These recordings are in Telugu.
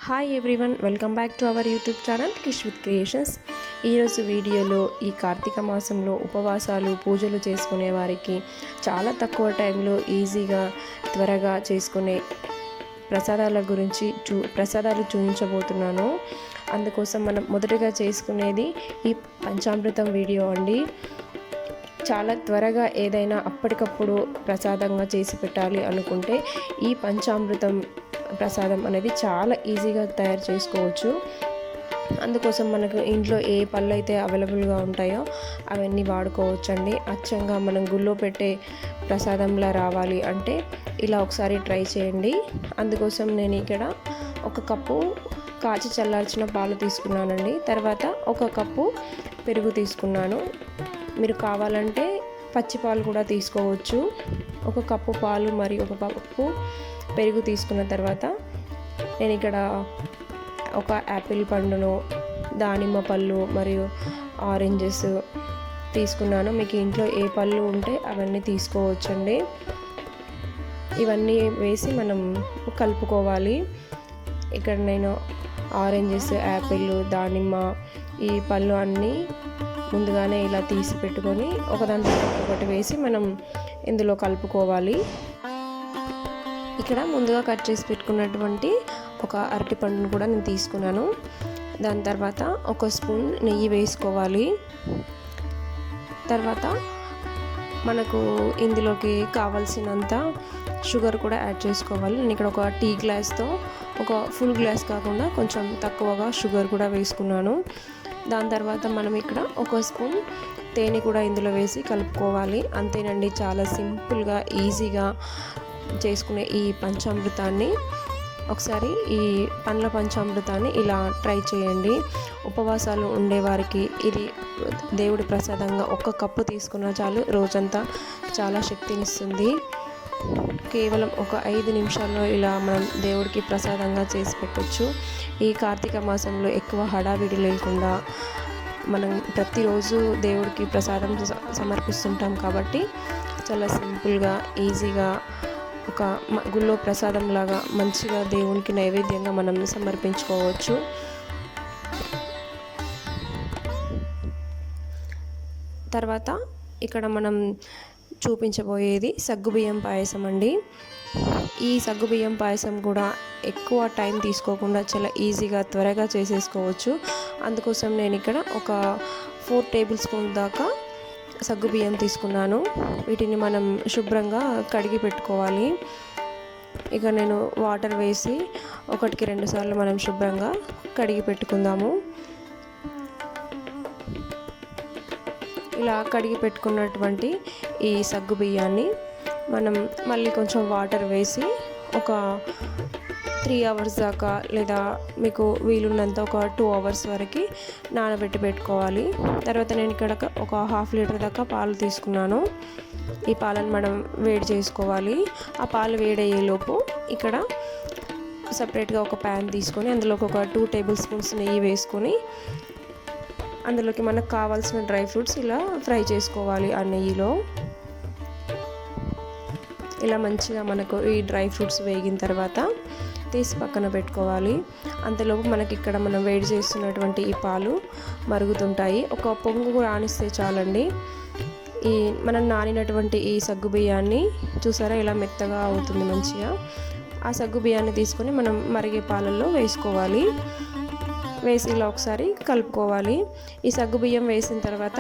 Hi everyone, welcome back to our YouTube channel Kish with creations. ఈరోజు వీడియోలో ఈ కార్తీక మాసంలో ఉపవాసాలు పూజలు చేసుకునే వారికి చాలా తక్కువ టైంలో ఈజీగా త్వరగా చేసుకునే ప్రసాదాల గురించి ప్రసాదాలు చూపించబోతున్నాను. అందుకోసం మనం మొదటగా చేసుకునేది ఈ పంచామృతం వీడియో అండి. చాలా త్వరగా ఏదైనా అప్పటికప్పుడు ప్రసాదంగా చేసి పెట్టాలి అనుకుంటే ఈ పంచామృతం ప్రసాదం అనేది చాలా ఈజీగా తయారు చేసుకోవచ్చు. అందుకోసం మనకు ఇంట్లో ఏ పళ్ళు అయితే అవైలబుల్గా ఉంటాయో అవన్నీ వాడుకోవచ్చండి. అచ్చంగా మనం గుళ్ళో పెట్టే ప్రసాదంలా రావాలి అంటే ఇలా ఒకసారి ట్రై చేయండి. అందుకోసం నేను ఇక్కడ 1 కప్పు కాచి చల్లార్చిన పాలు తీసుకున్నానండి. తర్వాత 1 కప్పు పెరుగు తీసుకున్నాను. మీరు కావాలంటే పచ్చి పాలు కూడా తీసుకోవచ్చు. 1 కప్పు పాలు మరియు 1 కప్పు పెరుగు తీసుకున్న తర్వాత నేను ఇక్కడ 1 యాపిల్ పండును, దానిమ్మ పళ్ళు మరియు ఆరెంజెస్ తీసుకున్నాను. మీకు ఇంట్లో ఏ పళ్ళు ఉంటే అవన్నీ తీసుకోవచ్చండి. ఇవన్నీ వేసి మనం కలుపుకోవాలి. ఇక్కడ నేను ఆరెంజెస్, యాపిల్, దానిమ్మ ఈ పళ్ళు అన్నీ ముందుగానే ఇలా తీసి పెట్టుకొని ఒకదాని తర్వాత ఒకటి వేసి మనం ఇందులో కలుపుకోవాలి. ఇక్కడ ముందుగా కట్ చేసి పెట్టుకున్నటువంటి 1 అరటిపండును కూడా నేను తీసుకున్నాను. దాని తర్వాత 1 స్పూన్ నెయ్యి వేసుకోవాలి. తర్వాత మనకు ఇందులోకి కావాల్సినంత షుగర్ కూడా యాడ్ చేసుకోవాలి. నేను ఇక్కడ 1 టీ గ్లాస్తో 1 ఫుల్ గ్లాస్ కాకుండా కొంచెం తక్కువగా షుగర్ కూడా వేసుకున్నాను. దాని తర్వాత మనం ఇక్కడ 1 స్పూన్ తేనె కూడా ఇందులో వేసి కలుపుకోవాలి. అంతేనండి, చాలా సింపుల్గా ఈజీగా చేసుకునే ఈ పంచామృతాన్ని ఒకసారి ఈ పండ్ల పంచామృతాన్ని ఇలా ట్రై చేయండి. ఉపవాసాలు ఉండేవారికి ఇది దేవుడి ప్రసాదంగా 1 కప్పు తీసుకున్నా చాలు, రోజంతా చాలా శక్తినిస్తుంది. కేవలం 5 నిమిషాల్లో ఇలా మనం దేవుడికి ప్రసాదంగా చేసి పెట్టవచ్చు. ఈ కార్తీక మాసంలో ఎక్కువ హడావిడి లేకుండా మనం ప్రతిరోజు దేవుడికి ప్రసాదం సమర్పిస్తుంటాం కాబట్టి చాలా సింపుల్గా ఈజీగా ఒక గుళ్ళో ప్రసాదం లాగా మంచిగా దేవునికి నైవేద్యంగా మనం సమర్పించుకోవచ్చు. తర్వాత ఇక్కడ మనం చూపించబోయేది సగ్గుబియ్యం పాయసం అండి. ఈ సగ్గుబియ్యం పాయసం కూడా ఎక్కువ టైం తీసుకోకుండా చాలా ఈజీగా త్వరగా చేసేసుకోవచ్చు. అందుకోసం నేను ఇక్కడ 4 టేబుల్ స్పూన్ దాకా సగ్గుబియ్యం తీసుకున్నాను. వీటిని మనం శుభ్రంగా కడిగి పెట్టుకోవాలి. ఇక నేను వాటర్ వేసి 1కి 2 సార్లు మనం శుభ్రంగా కడిగి పెట్టుకుందాము. ఇలా కడిగి పెట్టుకున్నటువంటి ఈ సగ్గుబియ్యాన్ని మనం మళ్ళీ కొంచెం వాటర్ వేసి 3 అవర్స్ దాకా లేదా మీకు వీలున్నంత 2 అవర్స్ వరకు నానబెట్టి పెట్టుకోవాలి. తర్వాత నేను ఇక్కడ 1/2 లీటర్ దాకా పాలు తీసుకున్నాను. ఈ పాలను మనం వేడి చేసుకోవాలి. ఆ పాలు వేడయ్యేలోపు ఇక్కడ సపరేట్గా ఒక ప్యాన్ తీసుకొని అందులోకి 2 టేబుల్ స్పూన్స్ నెయ్యి వేసుకొని అందులోకి మనకు కావాల్సిన డ్రై ఫ్రూట్స్ ఇలా ఫ్రై చేసుకోవాలి. ఆ నెయ్యిలో ఇలా మంచిగా మనకు ఈ డ్రై ఫ్రూట్స్ వేగిన తర్వాత తీసి పక్కన పెట్టుకోవాలి. అంతలోపు మనకి ఇక్కడ మనం వేడి చేస్తున్నటువంటి ఈ పాలు మరుగుతుంటాయి. 1 పొంగు కూడా ఆనిస్తే చాలండి. ఈ మనం నానినటువంటి ఈ సగ్గుబియ్యాన్ని చూసారా ఇలా మెత్తగా అవుతుంది మంచిగా. ఆ సగ్గుబియ్యాన్ని తీసుకొని మనం మరిగే పాలల్లో వేసుకోవాలి. వేసి ఇలా ఒకసారి కలుపుకోవాలి. ఈ సగ్గుబియ్యం వేసిన తర్వాత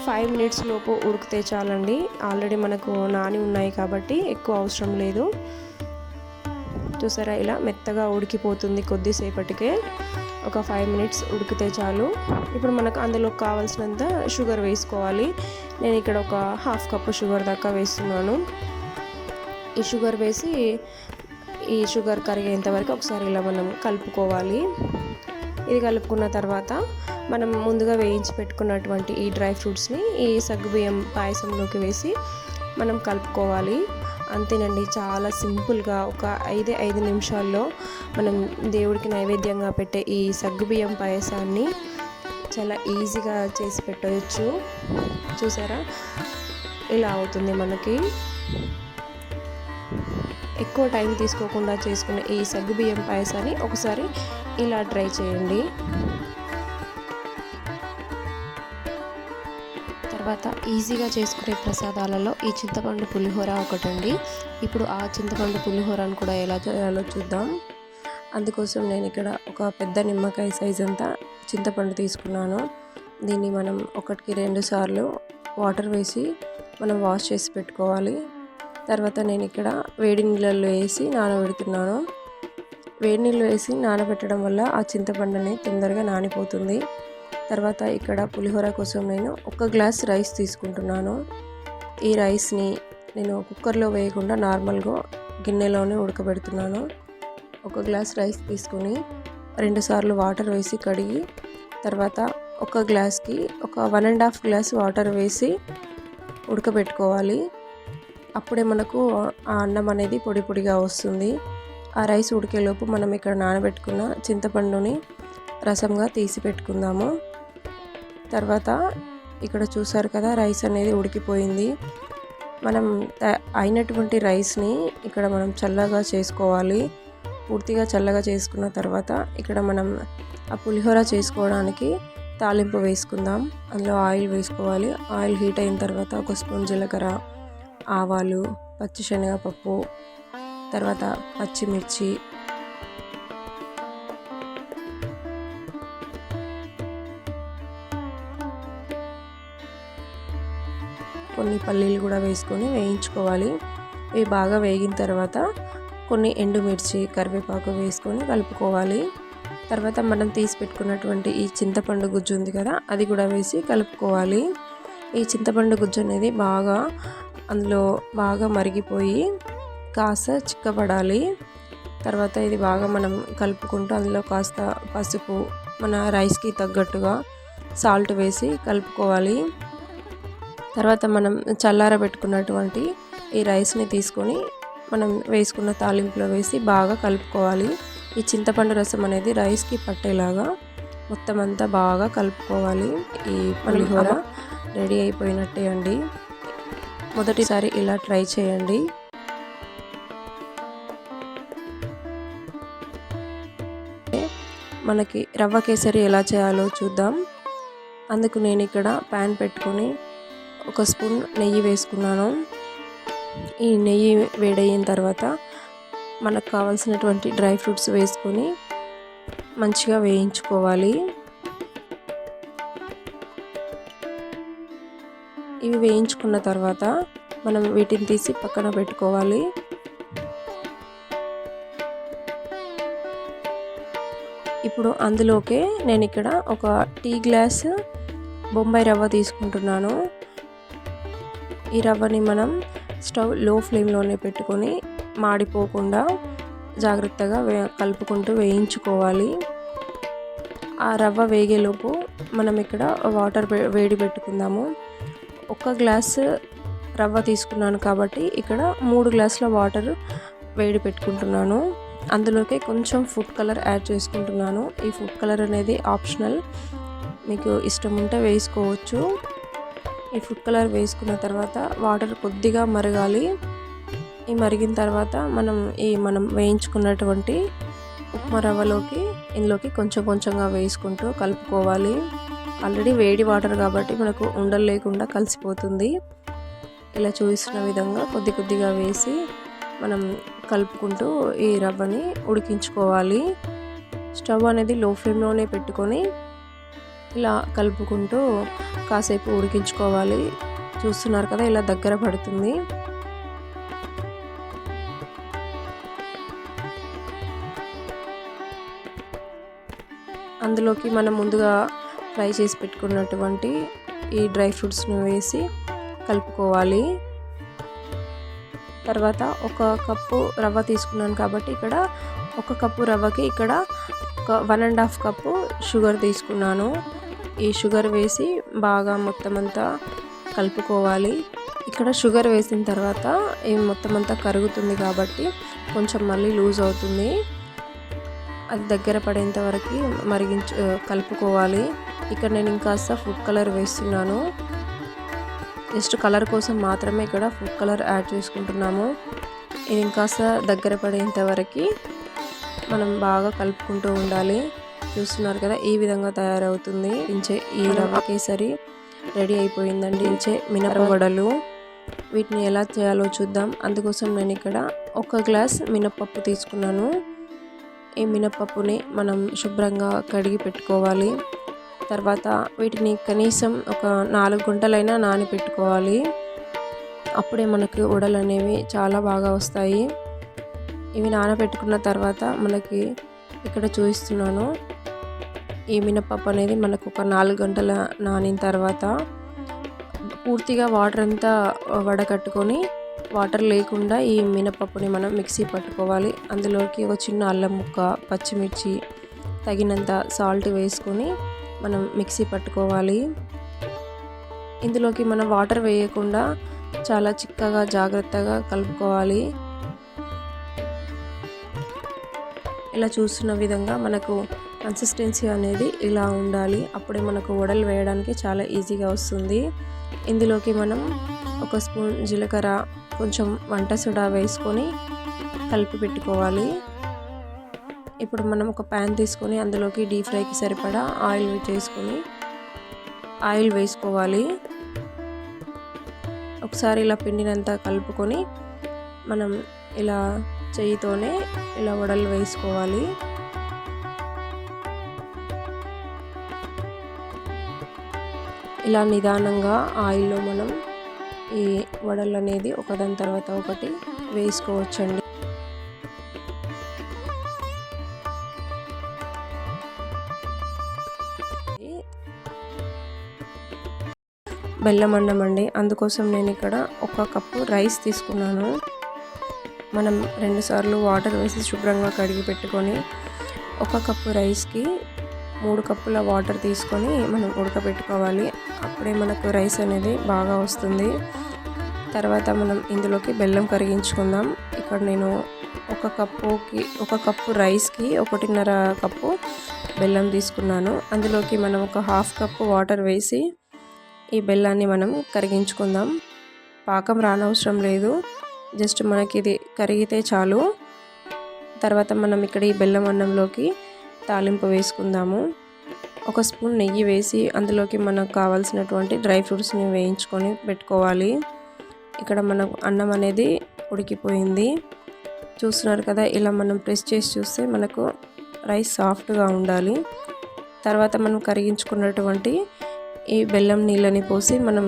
5 మినిట్స్ లోపు ఉడికితే చాలండి. ఆల్రెడీ మనకు నాని ఉన్నాయి కాబట్టి ఎక్కువ అవసరం లేదు. చూసారా ఇలా మెత్తగా ఉడికిపోతుంది. కొద్దిసేపటికే 5 మినిట్స్ ఉడికితే చాలు. ఇప్పుడు మనకు అందులో కావాల్సినంత షుగర్ వేసుకోవాలి. నేను ఇక్కడ 1/2 కప్పు షుగర్ దాకా వేస్తున్నాను. ఈ షుగర్ వేసి ఈ షుగర్ కరిగేంత వరకు ఒకసారి ఇలా మనం కలుపుకోవాలి. ఇది కలుపుకున్న తర్వాత మనం ముందుగా వేయించి పెట్టుకున్నటువంటి ఈ డ్రై ఫ్రూట్స్ని ఈ సగ్గుబియ్యం పాయసంలోకి వేసి మనం కలుపుకోవాలి. అంతేనండి, చాలా సింపుల్గా 5 నిమిషాల్లో మనం దేవుడికి నైవేద్యంగా పెట్టే ఈ సగ్గుబియ్యం పాయసాన్ని చాలా ఈజీగా చేసి పెట్టవచ్చు. చూసారా ఇలా అవుతుంది మనకి. ఎక్కువ టైం తీసుకోకుండా చేసుకునే ఈ సగ్గుబియ్యం పాయసాన్ని ఒకసారి ఇలా ట్రై చేయండి. తర్వాత ఈజీగా చేసుకునే ప్రసాదాలలో ఈ చింతపండు పులిహోర ఒకటండి. ఇప్పుడు ఆ చింతపండు పులిహోరను కూడా ఎలా చేయాలో చూద్దాం. అందుకోసం నేను ఇక్కడ ఒక పెద్ద నిమ్మకాయ సైజ్ అంతా చింతపండు తీసుకున్నాను. దీన్ని మనం 1-2 సార్లు వాటర్ వేసి మనం వాష్ చేసి పెట్టుకోవాలి. తర్వాత నేను ఇక్కడ వేడి నీళ్ళల్లో వేసి నానబెడుతున్నాను. వేడి నీళ్ళు వేసి నానబెట్టడం వల్ల ఆ చింతపండు అనేది తొందరగా నానిపోతుంది. తర్వాత ఇక్కడ పులిహోర కోసం నేను 1 గ్లాస్ రైస్ తీసుకుంటున్నాను. ఈ రైస్ని నేను కుక్కర్లో వేయకుండా నార్మల్గా గిన్నెలోనే ఉడకబెడుతున్నాను. 1 గ్లాస్ రైస్ తీసుకొని 2 సార్లు వాటర్ వేసి కడిగి, తర్వాత 1 గ్లాస్కి 1.5 గ్లాస్ వాటర్ వేసి ఉడకబెట్టుకోవాలి. అప్పుడే మనకు ఆ అన్నం అనేది పొడి పొడిగా వస్తుంది. ఆ రైస్ ఉడికేలోపు మనం ఇక్కడ నానబెట్టుకున్న చింతపండుని రసంగా తీసి పెట్టుకుందాము. తర్వాత ఇక్కడ చూసారు కదా, రైస్ అనేది ఉడికిపోయింది. మనం అయినటువంటి రైస్ని ఇక్కడ మనం చల్లగా చేసుకోవాలి. పూర్తిగా చల్లగా చేసుకున్న తర్వాత ఇక్కడ మనం ఆ పులిహోర చేసుకోవడానికి తాలింపు వేసుకుందాం. అందులో ఆయిల్ వేసుకోవాలి. ఆయిల్ హీట్ అయిన తర్వాత 1 స్పూన్ జీలకర్ర, ఆవాలు, పచ్చిశనగపప్పు, తర్వాత పచ్చిమిర్చి, కొన్ని పల్లీలు కూడా వేసుకొని వేయించుకోవాలి. ఇవి బాగా వేగిన తర్వాత కొన్ని ఎండుమిర్చి, కరివేపాకు వేసుకొని కలుపుకోవాలి. తర్వాత మనం తీసి పెట్టుకున్నటువంటి ఈ చింతపండు గుజ్జు ఉంది కదా, అది కూడా వేసి కలుపుకోవాలి. ఈ చింతపండు గుజ్జు అనేది అందులో బాగా మరిగిపోయి కాస్త చిక్కబడాలి. తర్వాత ఇది బాగా మనం కలుపుకుంటూ అందులో కాస్త పసుపు, మన రైస్కి తగ్గట్టుగా సాల్ట్ వేసి కలుపుకోవాలి. తర్వాత మనం చల్లారబెట్టుకున్నటువంటి ఈ రైస్ని తీసుకొని మనం వేసుకున్న తాలింపులో వేసి బాగా కలుపుకోవాలి. ఈ చింతపండు రసం అనేది రైస్కి పట్టేలాగా మొత్తం అంతా బాగా కలుపుకోవాలి. ఈ పులిహోర రెడీ అయిపోయినట్టే అండి. మొదటిసారి ఇలా ట్రై చేయండి. మనకి రవ్వ కేసరి ఎలా చేయాలో చూద్దాం. అందుకు నేను ఇక్కడ ప్యాన్ పెట్టుకొని 1 స్పూన్ నెయ్యి వేసుకున్నాను. ఈ నెయ్యి వేడయిన తర్వాత మనకు కావాల్సినటువంటి డ్రై ఫ్రూట్స్ వేసుకొని మంచిగా వేయించుకోవాలి. ఇవి వేయించుకున్న తర్వాత మనం వీటిని తీసి పక్కన పెట్టుకోవాలి. ఇప్పుడు అందులోకే నేను ఇక్కడ 1 టీ గ్లాస్ బొంబాయి రవ్వ తీసుకుంటున్నాను. ఈ రవ్వని మనం స్టవ్ లో ఫ్లేమ్లోనే పెట్టుకొని మాడిపోకుండా జాగ్రత్తగా కలుపుకుంటూ వేయించుకోవాలి. ఆ రవ్వ వేగేలోపు మనం ఇక్కడ వాటర్ వేడి పెట్టుకుందాము. 1 గ్లాస్ రవ్వ తీసుకున్నాను కాబట్టి ఇక్కడ 3 గ్లాసుల వాటర్ వేడి పెట్టుకుంటున్నాను. అందులోకి కొంచెం ఫుడ్ కలర్ యాడ్ చేసుకుంటున్నాను. ఈ ఫుడ్ కలర్ అనేది ఆప్షనల్, మీకు ఇష్టం ఉంటే వేసుకోవచ్చు. ఈ ఫుడ్ కలర్ వేసుకున్న తర్వాత వాటర్ కొద్దిగా మరగాలి. ఈ మరిగిన తర్వాత మనం వేయించుకున్నటువంటి ఉప్మా రవ్వలోకి ఇందులోకి కొంచెం కొంచెంగా వేసుకుంటూ కలుపుకోవాలి. ఆల్రెడీ వేడి వాటర్ కాబట్టి మనకు ఉండలు లేకుండా కలిసిపోతుంది. ఇలా చూసిన విధంగా కొద్ది కొద్దిగా వేసి మనం కలుపుకుంటూ ఈ రవ్వని ఉడికించుకోవాలి. స్టవ్ అనేది లో ఫ్లేమ్లోనే పెట్టుకొని ఇలా కలుపుకుంటూ కాసేపు ఉడికించుకోవాలి. చూస్తున్నారు కదా, ఇలా దగ్గర పడుతుంది. అందులోకి మనం ముందుగా ఫ్రై చేసి పెట్టుకున్నటువంటి ఈ డ్రై ఫ్రూట్స్ను వేసి కలుపుకోవాలి. తర్వాత 1 కప్పు రవ్వ తీసుకున్నాను కాబట్టి ఇక్కడ 1 కప్పు రవ్వకి ఇక్కడ 1.5 కప్పు షుగర్ తీసుకున్నాను. ఈ షుగర్ వేసి బాగా మొత్తం అంతా కలుపుకోవాలి. ఇక్కడ షుగర్ వేసిన తర్వాత ఈ మొత్తం అంతా కరుగుతుంది కాబట్టి కొంచెం మళ్ళీ లూజ్ అవుతుంది. అది దగ్గర పడేంత వరకు కలుపుకోవాలి. ఇక్కడ నేను ఇంకాస్త ఫుడ్ కలర్ వేస్తున్నాను. జస్ట్ కలర్ కోసం మాత్రమే ఇక్కడ ఫుడ్ కలర్ యాడ్ చేసుకుంటున్నాము. ఇది ఇంకాస్త దగ్గర పడేంత వరకు మనం బాగా కలుపుకుంటూ ఉండాలి. చూస్తున్నారు కదా, ఈ విధంగా తయారవుతుంది. ఈ రవ్వ కేసరి రెడీ అయిపోయిందండి. మినప వడలు, వీటిని ఎలా చేయాలో చూద్దాం. అందుకోసం నేను ఇక్కడ 1 గ్లాస్ మినపప్పు తీసుకున్నాను. ఈ మినపప్పుని మనం శుభ్రంగా కడిగి పెట్టుకోవాలి. తర్వాత వీటిని కనీసం ఒక 4 గంటలైనా నానబెట్టుకోవాలి. అప్పుడే మనకు వడలు అనేవి చాలా బాగా వస్తాయి. ఇవి నానబెట్టుకున్న తర్వాత మనకి ఇక్కడ చూపిస్తున్నాను, ఈ మినపప్పు అనేది మనకు ఒక 4 గంటల నానిన తర్వాత పూర్తిగా వాటర్ అంతా వడకట్టుకొని వాటర్ లేకుండా ఈ మినపప్పుని మనం మిక్సీ పట్టుకోవాలి. అందులోకి ఒక చిన్న అల్లం ముక్క, పచ్చిమిర్చి, తగినంత సాల్ట్ వేసుకొని మనం మిక్సీ పట్టుకోవాలి. ఇందులోకి మనం వాటర్ వేయకుండా చాలా చిక్కగా జాగ్రత్తగా కలుపుకోవాలి. ఇలా చూస్తున్న విధంగా మనకు కన్సిస్టెన్సీ అనేది ఇలా ఉండాలి. అప్పుడే మనకు వడలు వేయడానికి చాలా ఈజీగా వస్తుంది. ఇందులోకి మనం 1 స్పూన్ జీలకర్ర, కొంచెం వంట సోడా వేసుకొని కలిపి పెట్టుకోవాలి. ఇప్పుడు మనం ఒక ప్యాన్ తీసుకొని అందులోకి డీప్ ఫ్రైకి సరిపడా ఆయిల్ వేసుకోవాలి. ఒకసారి ఇలా పిండినంతా కలుపుకొని మనం ఇలా చెయ్యితోనే ఇలా వడలు వేసుకోవాలి. ఇలా నిదానంగా ఆయిల్లో మనం ఈ వడలు అనేది ఒకదాని తర్వాత ఒకటి వేసుకోవచ్చండి. బెల్లం అన్నం అండి, అందుకోసం నేను ఇక్కడ 1 కప్పు రైస్ తీసుకున్నాను. మనం 2 సార్లు వాటర్ వేసి శుభ్రంగా కడిగి పెట్టుకొని 1 కప్పు రైస్కి 3 కప్పుల వాటర్ తీసుకొని మనం ఉడకబెట్టుకోవాలి. అప్పుడే మనకు రైస్ అనేది బాగా వస్తుంది. తర్వాత మనం ఇందులోకి బెల్లం కరిగించుకుందాం. ఇక్కడ నేను 1 కప్పు రైస్కి 1.5 కప్పు బెల్లం తీసుకున్నాను. అందులోకి మనం ఒక 1/2 కప్పు వాటర్ వేసి ఈ బెల్లాన్ని మనం కరిగించుకుందాం. పాకం రానవసరం లేదు, జస్ట్ మనకి ఇది కరిగితే చాలు. తర్వాత మనం ఇక్కడ ఈ బెల్లం అన్నంలోకి తాలింపు వేసుకుందాము. 1 స్పూన్ నెయ్యి వేసి అందులోకి మనకు కావాల్సినటువంటి డ్రై ఫ్రూట్స్ని వేయించుకొని పెట్టుకోవాలి. ఇక్కడ మన అన్నం అనేది ఉడికిపోయింది. చూస్తున్నారు కదా, ఇలా మనం ప్రెస్ చేసి చూస్తే మనకు రైస్ సాఫ్ట్గా ఉండాలి. తర్వాత మనం కరిగించుకున్నటువంటి ఈ బెల్లం నీళ్ళని పోసి మనం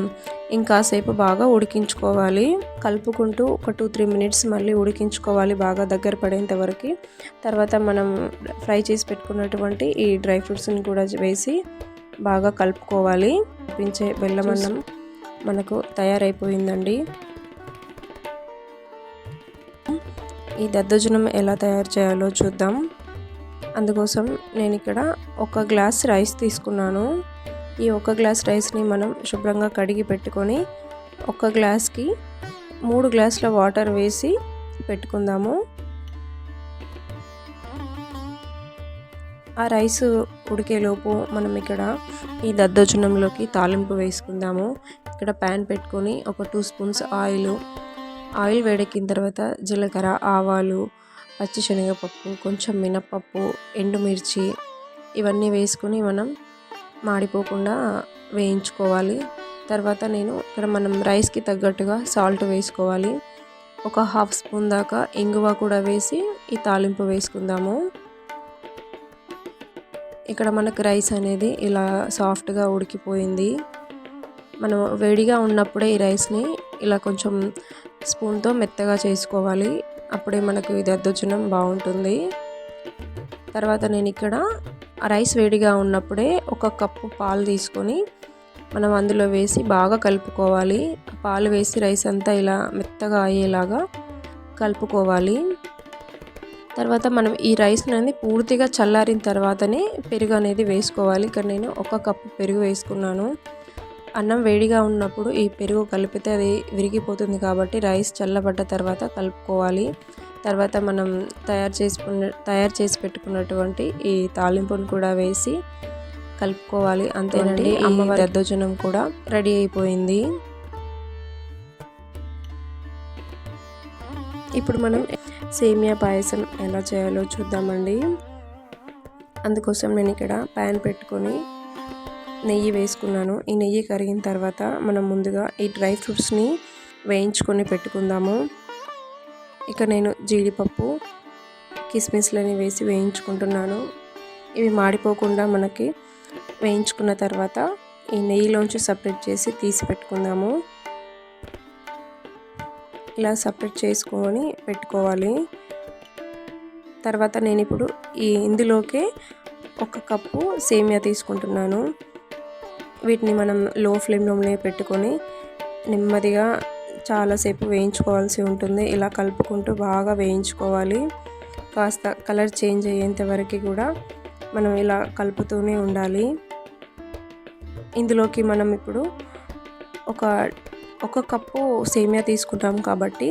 ఇంకాసేపు బాగా ఉడికించుకోవాలి. కలుపుకుంటూ ఒక 2-3 మినిట్స్ మళ్ళీ ఉడికించుకోవాలి బాగా దగ్గర పడేంత వరకు. తర్వాత మనం ఫ్రై చేసి పెట్టుకున్నటువంటి ఈ డ్రై ఫ్రూట్స్ని కూడా వేసి బాగా కలుపుకోవాలి. పించే బెల్లం అన్నం మనకు తయారైపోయిందండి. ఈ దద్దోజనం ఎలా తయారు చేయాలో చూద్దాం. అందుకోసం నేను ఇక్కడ 1 గ్లాస్ రైస్ తీసుకున్నాను. ఈ 1 గ్లాస్ రైస్ని మనం శుభ్రంగా కడిగి పెట్టుకొని 1 గ్లాస్కి 3 గ్లాసుల వాటర్ వేసి పెట్టుకుందాము. ఆ రైస్ ఉడికేలోపు మనం ఇక్కడ ఈ దద్దోజనంలోకి తాలింపు వేసుకుందాము. ఇక్కడ ప్యాన్ పెట్టుకొని ఒక 2 స్పూన్స్ ఆయిల్ వేడెక్కిన తర్వాత జీలకర్ర, ఆవాలు, పచ్చిశనగపప్పు, కొంచెం మినపప్పు, ఎండుమిర్చి ఇవన్నీ వేసుకొని మనం మాడిపోకుండా వేయించుకోవాలి. తర్వాత నేను ఇక్కడ మనం రైస్కి తగ్గట్టుగా సాల్ట్ వేసుకోవాలి. ఒక 1/2 స్పూన్ దాకా ఇంగువ కూడా వేసి ఈ తాలింపు వేసుకుందాము. ఇక్కడ మనకు రైస్ అనేది ఇలా సాఫ్ట్గా ఉడికిపోయింది. మనం వేడిగా ఉన్నప్పుడే ఈ రైస్ని ఇలా కొంచెం స్పూన్తో మెత్తగా చేసుకోవాలి. అప్పుడే మనకు ఇది దద్దోజనం బాగుంటుంది. తర్వాత నేను ఇక్కడ రైస్ వేడిగా ఉన్నప్పుడే 1 కప్పు పాలు తీసుకొని మనం అందులో వేసి బాగా కలుపుకోవాలి. పాలు వేసి రైస్ అంతా ఇలా మెత్తగా అయ్యేలాగా కలుపుకోవాలి. తర్వాత మనం ఈ రైస్ అనేది పూర్తిగా చల్లారిన తర్వాతనే పెరుగు అనేది వేసుకోవాలి. ఇక్కడ నేను 1 కప్పు పెరుగు వేసుకున్నాను. అన్నం వేడిగా ఉన్నప్పుడు ఈ పెరుగు కలిపితే అది విరిగిపోతుంది కాబట్టి రైస్ చల్లబడ్డ తర్వాత కలుపుకోవాలి. తర్వాత మనం తయారు చేసి పెట్టుకున్నటువంటి ఈ తాలింపును కూడా వేసి కలుపుకోవాలి. అంతేనండి, అమ్మవారి దద్దోజనం కూడా రెడీ అయిపోయింది. ఇప్పుడు మనం సేమియా పాయసం ఎలా చేయాలో చూద్దామండి. అందుకోసం నేను ఇక్కడ ప్యాన్ పెట్టుకొని నెయ్యి వేసుకున్నాను. ఈ నెయ్యి కరిగిన తర్వాత మనం ముందుగా ఈ డ్రై ఫ్రూట్స్ని వేయించుకొని పెట్టుకుందాము. ఇక నేను జీడిపప్పు కిస్మిస్లని వేసి వేయించుకుంటున్నాను. ఇవి మాడిపోకుండా మనకి వేయించుకున్న తర్వాత ఈ నెయ్యిలోంచి సపరేట్ చేసి తీసి పెట్టుకుందాము. ఇలా సపరేట్ చేసుకొని పెట్టుకోవాలి. తర్వాత నేను ఇప్పుడు ఇందులోకే 1 కప్పు సేమియా తీసుకుంటున్నాను. వీటిని మనం లో ఫ్లేమ్లోనే పెట్టుకొని నెమ్మదిగా చాలాసేపు వేయించుకోవాల్సి ఉంటుంది. ఇలా కలుపుకుంటూ బాగా వేయించుకోవాలి. కాస్త కలర్ చేంజ్ అయ్యేంత వరకు కూడా మనం ఇలా కలుపుతూనే ఉండాలి. ఇందులోకి మనం ఇప్పుడు ఒక కప్పు సేమియా తీసుకుంటాం కాబట్టి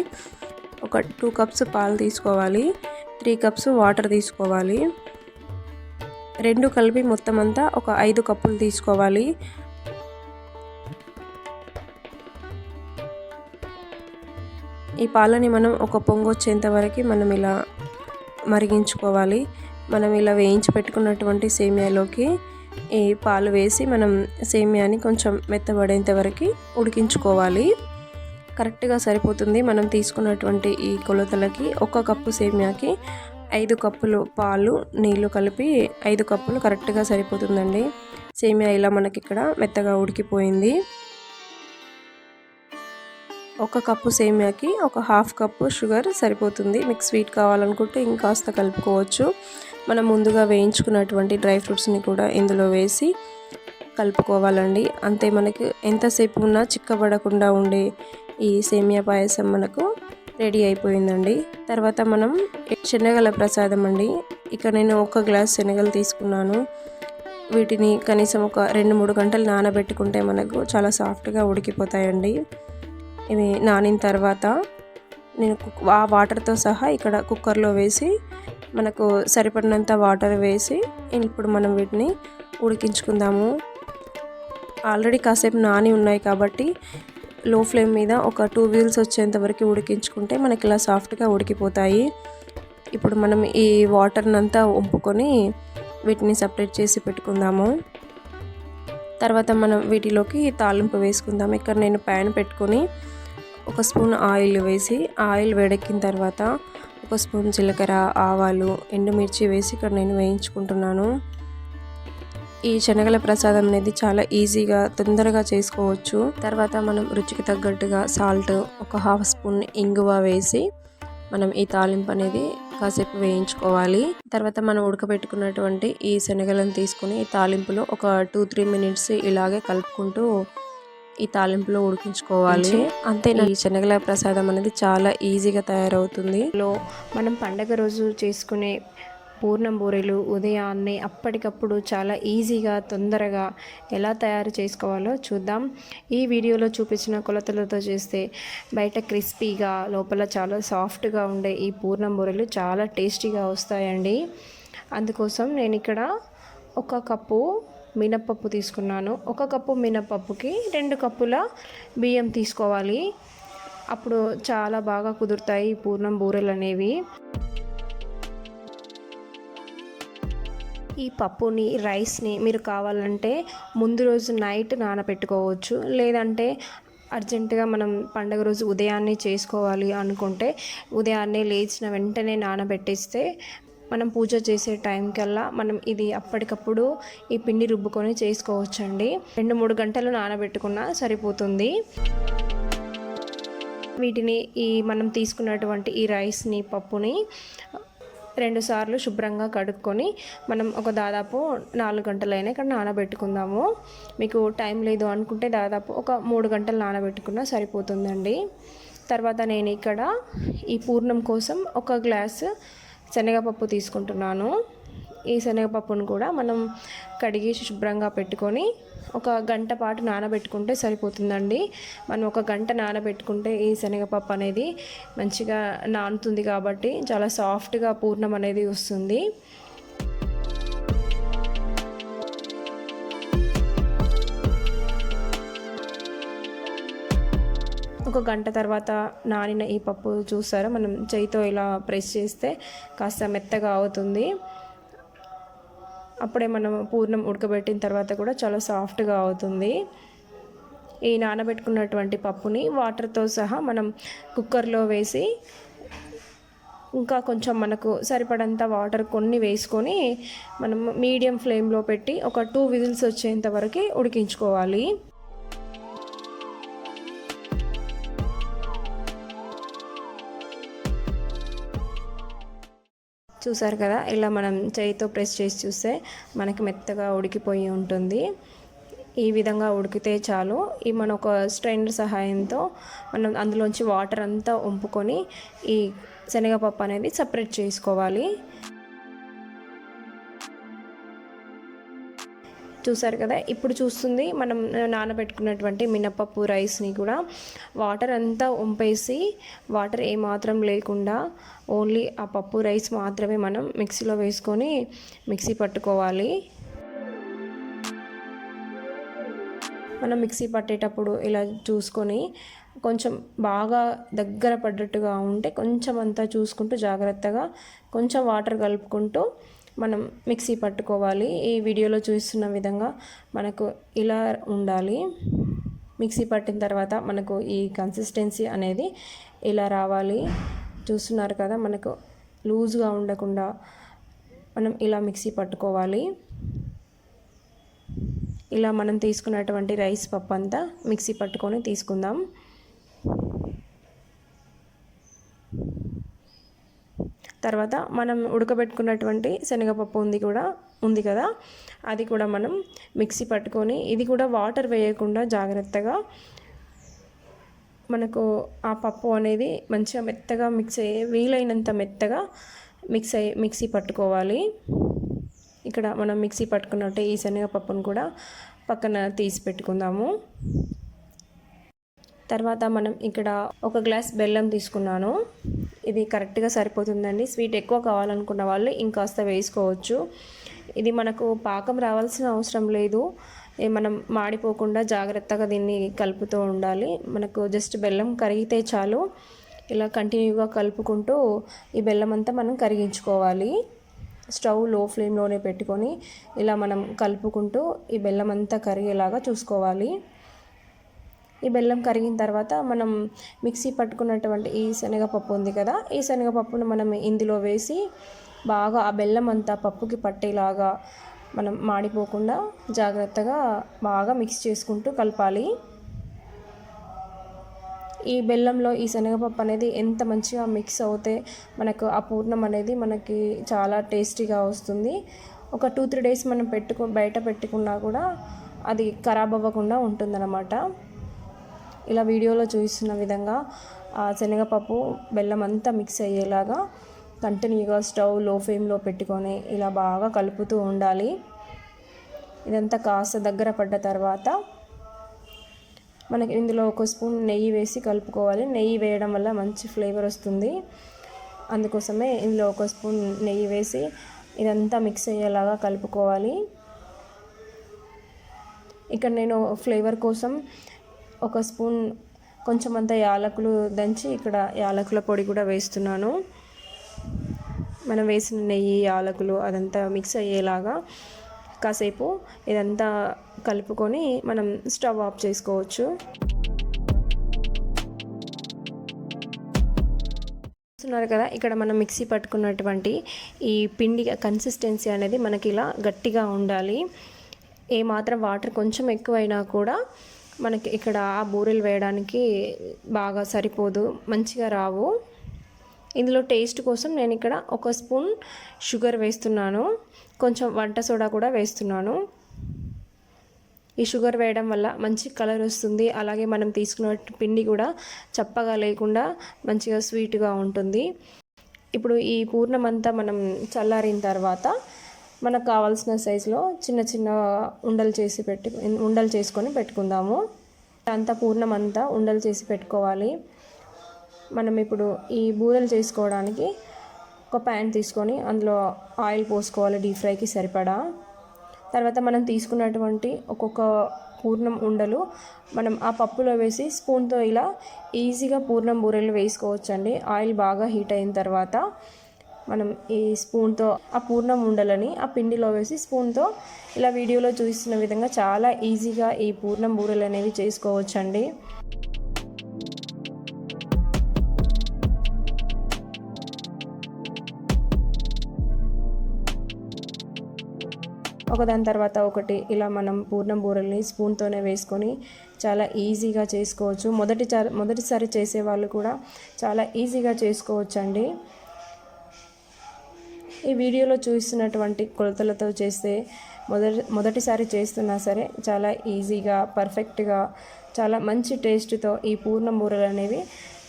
ఒక 2 కప్స్ పాలు తీసుకోవాలి. 3 కప్స్ వాటర్ తీసుకోవాలి. 2 కలిపి మొత్తం అంతా ఒక 5 కప్పులు తీసుకోవాలి. ఈ పాలని మనం ఒక పొంగు వచ్చేంత వరకు మనం ఇలా మరిగించుకోవాలి. మనం ఇలా వేయించి పెట్టుకున్నటువంటి సేమియాలోకి ఈ పాలు వేసి మనం సేమియాని కొంచెం మెత్తబడేంత వరకు ఉడికించుకోవాలి. కరెక్ట్గా సరిపోతుంది. మనం తీసుకున్నటువంటి ఈ కొలతలకి 1 కప్పు సేమియాకి 5 కప్పులు పాలు నీళ్లు కలిపి 5 కప్పులు కరెక్ట్గా సరిపోతుందండి. సేమియా ఇలా మనకి ఇక్కడ మెత్తగా ఉడికిపోయింది. 1 కప్పు సేమియాకి ఒక 1/2 కప్పు షుగర్ సరిపోతుంది. మీకు స్వీట్ కావాలనుకుంటే ఇంకాస్త కలుపుకోవచ్చు. మనం ముందుగా వేయించుకున్నటువంటి డ్రై ఫ్రూట్స్ని కూడా ఇందులో వేసి కలుపుకోవాలండి. అంతే, మనకి ఎంతసేపు ఉన్నా చిక్కబడకుండా ఉండే ఈ సేమియా పాయసం మనకు రెడీ అయిపోయిందండి. తర్వాత మనం శనగల ప్రసాదం అండి. ఇక నేను 1 గ్లాస్ శనగలు తీసుకున్నాను. వీటిని కనీసం ఒక 2-3 గంటలు నానబెట్టుకుంటే మనకు చాలా సాఫ్ట్గా ఉడికిపోతాయండి. ఇవి నానిన తర్వాత నేను ఆ వాటర్తో సహా ఇక్కడ కుక్కర్లో వేసి మనకు సరిపడినంత వాటర్ వేసి ఇప్పుడు మనం వీటిని ఉడికించుకుందాము. ఆల్రెడీ కాసేపు నాని ఉన్నాయి కాబట్టి లో ఫ్లేమ్ మీద ఒక 2 వీల్స్ వచ్చేంత వరకు ఉడికించుకుంటే మనకి ఇలా సాఫ్ట్గా ఉడికిపోతాయి. ఇప్పుడు మనం ఈ వాటర్ని అంతా వంపుకొని వీటిని సపరేట్ చేసి పెట్టుకుందాము. తర్వాత మనం వీటిలోకి తాలింపు వేసుకుందాం. ఇక్కడ నేను ప్యాన్ పెట్టుకొని 1 స్పూన్ ఆయిల్ వేసి ఆయిల్ వేడెక్కిన తర్వాత 1 స్పూన్ జీలకర్ర, ఆవాలు, ఎండుమిర్చి వేసి ఇక్కడ నేను వేయించుకుంటున్నాను. ఈ శనగల ప్రసాదం అనేది చాలా ఈజీగా తొందరగా చేసుకోవచ్చు. తర్వాత మనం రుచికి తగ్గట్టుగా సాల్ట్, 1/2 స్పూన్ ఇంగువ వేసి మనం ఈ తాలింపు అనేది కాసేపు వేయించుకోవాలి. తర్వాత మనం ఉడకబెట్టుకున్నటువంటి ఈ శనగలను తీసుకుని ఈ తాలింపులో ఒక 2-3 మినిట్స్ ఇలాగే కలుపుకుంటూ ఈ తాలింపులో ఉడికించుకోవాలి. అంతే, ఈ శనగల ప్రసాదం అనేది చాలా ఈజీగా తయారవుతుంది. మనం పండగ రోజు చేసుకునే పూర్ణం బూరెలు ఉదయాన్నే అప్పటికప్పుడు చాలా ఈజీగా తొందరగా ఎలా తయారు చేసుకోవాలో చూద్దాం. ఈ వీడియోలో చూపించిన కొలతలతో చేస్తే బయట క్రిస్పీగా లోపల చాలా సాఫ్ట్గా ఉండే ఈ పూర్ణం బూరెలు చాలా టేస్టీగా వస్తాయండి. అందుకోసం నేను ఇక్కడ 1 కప్పు మినప్పప్పు తీసుకున్నాను. 1 కప్పు మినప్పప్పుకి 2 కప్పుల బియ్యం తీసుకోవాలి. అప్పుడు చాలా బాగా కుదురుతాయి ఈ పూర్ణం బూరెలు అనేవి. ఈ పప్పుని, రైస్ని మీరు కావాలంటే ముందు రోజు నైట్ నానబెట్టుకోవచ్చు. లేదంటే అర్జెంటుగా మనం పండగ రోజు ఉదయాన్నే చేసుకోవాలి అనుకుంటే ఉదయాన్నే లేచిన వెంటనే నానబెట్టేస్తే మనం పూజ చేసే టైం కల్లా మనం ఇది అప్పటికప్పుడు ఈ పిండి రుబ్బుకొని చేసుకోవచ్చండి. 2-3 గంటలు నానబెట్టుకున్నా సరిపోతుంది. వీటిని మనం తీసుకున్నటువంటి ఈ రైస్ని, పప్పుని 2 సార్లు శుభ్రంగా కడుక్కొని మనం ఒక దాదాపు 4 గంటలైనా ఇక్కడ నానబెట్టుకుందాము. మీకు టైం లేదు అనుకుంటే దాదాపు ఒక 3 గంటలు నానబెట్టుకున్నా సరిపోతుందండి. తర్వాత నేను ఇక్కడ ఈ పూర్ణం కోసం 1 గ్లాసు శనగపప్పు తీసుకుంటున్నాను. ఈ శనగపప్పును కూడా మనం కడిగి శుభ్రంగా పెట్టుకొని 1 గంట పాటు నానబెట్టుకుంటే సరిపోతుందండి. మనం 1 గంట నానబెట్టుకుంటే ఈ శనగపప్పు అనేది మంచిగా నానుతుంది కాబట్టి చాలా సాఫ్ట్గా పూర్ణం అనేది వస్తుంది. ఒక గంట తర్వాత నానిన ఈ పప్పు చూసారా, మనం చేయితో ఇలా ప్రెస్ చేస్తే కాస్త మెత్తగా అవుతుంది. అప్పుడే మనం పూర్ణం ఉడకబెట్టిన తర్వాత కూడా చాలా సాఫ్ట్గా అవుతుంది. ఈ నానబెట్టుకున్నటువంటి పప్పుని వాటర్తో సహా మనం కుక్కర్లో వేసి ఇంకా కొంచెం మనకు సరిపడంత వాటర్ కొన్ని వేసుకొని మనం మీడియం ఫ్లేమ్లో పెట్టి ఒక 2 విజిల్స్ వచ్చేంత వరకు ఉడికించుకోవాలి. చూసారు కదా, ఇలా మనం చేయితో ప్రెస్ చేసి చూస్తే మనకి మెత్తగా ఉడికిపోయి ఉంటుంది. ఈ విధంగా ఉడికితే చాలు. ఈ మన ఒక స్ట్రైనర్ సహాయంతో మనం అందులోంచి వాటర్ అంతా వంపుకొని ఈ శనగపప్పు అనేది సపరేట్ చేసుకోవాలి. చూసారు కదా, ఇప్పుడు చూస్తుంది మనం నానబెట్టుకున్నటువంటి మినపప్పు రైస్ని కూడా వాటర్ అంతా వంపేసి వాటర్ ఏమాత్రం లేకుండా ఓన్లీ ఆ పప్పు రైస్ మాత్రమే మనం మిక్సీలో వేసుకొని మిక్సీ పట్టుకోవాలి. మనం మిక్సీ పట్టేటప్పుడు ఇలా చూసుకొని కొంచెం బాగా దగ్గర పడ్డట్టుగా ఉంటే కొంచెం అంతా చూసుకుంటూ జాగ్రత్తగా కొంచెం వాటర్ కలుపుకుంటూ మనం మిక్సీ పట్టుకోవాలి. ఈ వీడియోలో చూస్తున్న విధంగా మనకు ఇలా ఉండాలి. మిక్సీ పట్టిన తర్వాత మనకు ఈ కన్సిస్టెన్సీ అనేది ఇలా రావాలి. చూస్తున్నారు కదా, మనకు లూజ్గా ఉండకుండా మనం ఇలా మిక్సీ పట్టుకోవాలి. ఇలా మనం తీసుకున్నటువంటి రైస్ పప్పు అంతా మిక్సీ పట్టుకొని తీసుకుందాం. తర్వాత మనం ఉడకబెట్టుకున్నటువంటి శనగపప్పు ఉంది కదా, అది కూడా మనం మిక్సీ పట్టుకొని ఇది కూడా వాటర్ వేయకుండా జాగ్రత్తగా మనకు ఆ పప్పు అనేది మంచిగా మెత్తగా వీలైనంత మెత్తగా మిక్సీ పట్టుకోవాలి. ఇక్కడ మనం మిక్సీ పట్టుకున్నట్టు ఈ శనగపప్పును కూడా పక్కన తీసి పెట్టుకుందాము. తర్వాత మనం ఇక్కడ ఒక గ్లాస్ బెల్లం తీసుకున్నాను. ఇది కరెక్ట్గా సరిపోతుందండి. స్వీట్ ఎక్కువ కావాలనుకున్న వాళ్ళు ఇంకాస్త వేసుకోవచ్చు. ఇది మనకు పాకం రావాల్సిన అవసరం లేదు. మనం మాడిపోకుండా జాగ్రత్తగా దీన్ని కలుపుతూ ఉండాలి. మనకు జస్ట్ బెల్లం కరిగితే చాలు. ఇలా కంటిన్యూగా కలుపుకుంటూ ఈ బెల్లం అంతా మనం కరిగించుకోవాలి. స్టవ్ లో ఫ్లేమ్లోనే పెట్టుకొని ఇలా మనం కలుపుకుంటూ ఈ బెల్లం అంతా కరిగేలాగా చూసుకోవాలి. ఈ బెల్లం కరిగిన తర్వాత మనం మిక్సీ పట్టుకున్నటువంటి ఈ శనగపప్పు ఉంది కదా, ఈ శనగపప్పును మనం ఇందులో వేసి బాగా ఆ బెల్లం అంతా పప్పుకి పట్టేలాగా మనం మాడిపోకుండా జాగ్రత్తగా బాగా మిక్స్ చేసుకుంటూ కలపాలి. ఈ బెల్లంలో ఈ శనగపప్పు అనేది ఎంత మంచిగా మిక్స్ అవుతే మనకు ఆ పూర్ణం అనేది మనకి చాలా టేస్టీగా వస్తుంది. ఒక 2-3 డేస్ మనం బయట పెట్టుకున్నా కూడా అది ఖరాబ్ అవ్వకుండా ఉంటుందన్నమాట. ఇలా వీడియోలో చూస్తున్న విధంగా ఆ శనగపప్పు బెల్లం అంతా మిక్స్ అయ్యేలాగా కంటిన్యూగా స్టవ్ లో ఫ్లేమ్లో పెట్టుకొని ఇలా బాగా కలుపుతూ ఉండాలి. ఇదంతా కాస్త దగ్గర పడ్డ తర్వాత మనకి ఇందులో ఒక స్పూన్ నెయ్యి వేసి కలుపుకోవాలి. నెయ్యి వేయడం వల్ల మంచి ఫ్లేవర్ వస్తుంది. అందుకోసమే ఇందులో ఒక స్పూన్ నెయ్యి వేసి ఇదంతా మిక్స్ అయ్యేలాగా కలుపుకోవాలి. ఇక్కడ నేను ఫ్లేవర్ కోసం ఒక స్పూన్ కొంచెం అంత యాలకులు దంచి ఇక్కడ యాలకుల పొడి కూడా వేస్తున్నాను. మనం వేసిన నెయ్యి యాలకులు అదంతా మిక్స్ అయ్యేలాగా కాసేపు ఇదంతా కలుపుకొని మనం స్టవ్ ఆఫ్ చేసుకోవచ్చు. చూస్తున్నారు కదా, ఇక్కడ మనం మిక్సీ పట్టుకున్నటువంటి ఈ పిండి కన్సిస్టెన్సీ అనేది మనకి ఇలా గట్టిగా ఉండాలి. ఏమాత్రం వాటర్ కొంచెం ఎక్కువైనా కూడా మనకి ఇక్కడ ఆ బూరెలు వేయడానికి బాగా సరిపోదు, మంచిగా రావు. ఇందులో టేస్ట్ కోసం నేను ఇక్కడ ఒక స్పూన్ షుగర్ వేస్తున్నాను, కొంచెం వంట సోడా కూడా వేస్తున్నాను. ఈ షుగర్ వేయడం వల్ల మంచి కలర్ వస్తుంది. అలాగే మనం తీసుకున్న పిండి కూడా చప్పగా లేకుండా మంచిగా స్వీట్గా ఉంటుంది. ఇప్పుడు ఈ పూర్ణం అంతా మనం చల్లారిన తర్వాత మనకు కావాల్సిన సైజులో చిన్న చిన్న ఉండలు చేసుకొని పెట్టుకుందాము. అంతా పూర్ణం అంతా ఉండలు చేసి పెట్టుకోవాలి. మనం ఇప్పుడు ఈ బూరెలు చేసుకోవడానికి ఒక ప్యాన్ తీసుకొని అందులో ఆయిల్ పోసుకోవాలి డీప్ ఫ్రైకి సరిపడా. తర్వాత మనం తీసుకున్నటువంటి ఒక్కొక్క పూర్ణం ఉండలు మనం ఆ పప్పులో వేసి స్పూన్తో ఇలా ఈజీగా పూర్ణం బూరెలు వేసుకోవచ్చండి. ఆయిల్ బాగా హీట్ అయిన తర్వాత మనం ఈ స్పూన్తో ఆ పూర్ణం ఉండలని ఆ పిండిలో వేసి స్పూన్తో ఇలా వీడియోలో చూపిస్తున్న విధంగా చాలా ఈజీగా ఈ పూర్ణం బూరెలు అనేవి చేసుకోవచ్చండి. ఒకదాని తర్వాత ఒకటి ఇలా మనం పూర్ణం బూరెల్ని స్పూన్తోనే వేసుకొని చాలా ఈజీగా చేసుకోవచ్చు. మొదటిసారి చేసేవాళ్ళు కూడా చాలా ఈజీగా చేసుకోవచ్చండి. ఈ వీడియోలో చూస్తున్నటువంటి కొలతలతో చేస్తే మొదటిసారి చేస్తున్నా సరే చాలా ఈజీగా పర్ఫెక్ట్గా చాలా మంచి టేస్ట్తో ఈ పూర్ణం బూరెలు అనేవి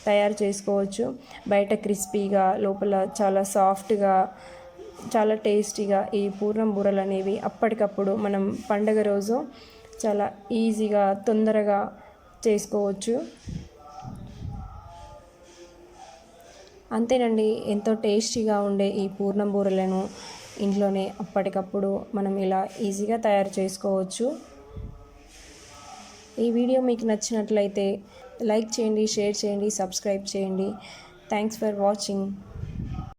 తయారు చేసుకోవచ్చు. బయట క్రిస్పీగా లోపల చాలా సాఫ్ట్గా చాలా టేస్టీగా ఈ పూర్ణం బూరెలు అనేవి అప్పటికప్పుడు మనం పండగ రోజు చాలా ఈజీగా తొందరగా చేసుకోవచ్చు. అంతేనండి, ఎంతో టేస్టీగా ఉండే ఈ పూర్ణం బూరెలను ఇంట్లోనే అప్పటికప్పుడు మనం ఇలా ఈజీగా తయారు చేసుకోవచ్చు. ఈ వీడియో మీకు నచ్చినట్లయితే లైక్ చేయండి, షేర్ చేయండి, సబ్స్క్రైబ్ చేయండి. Thanks for watching.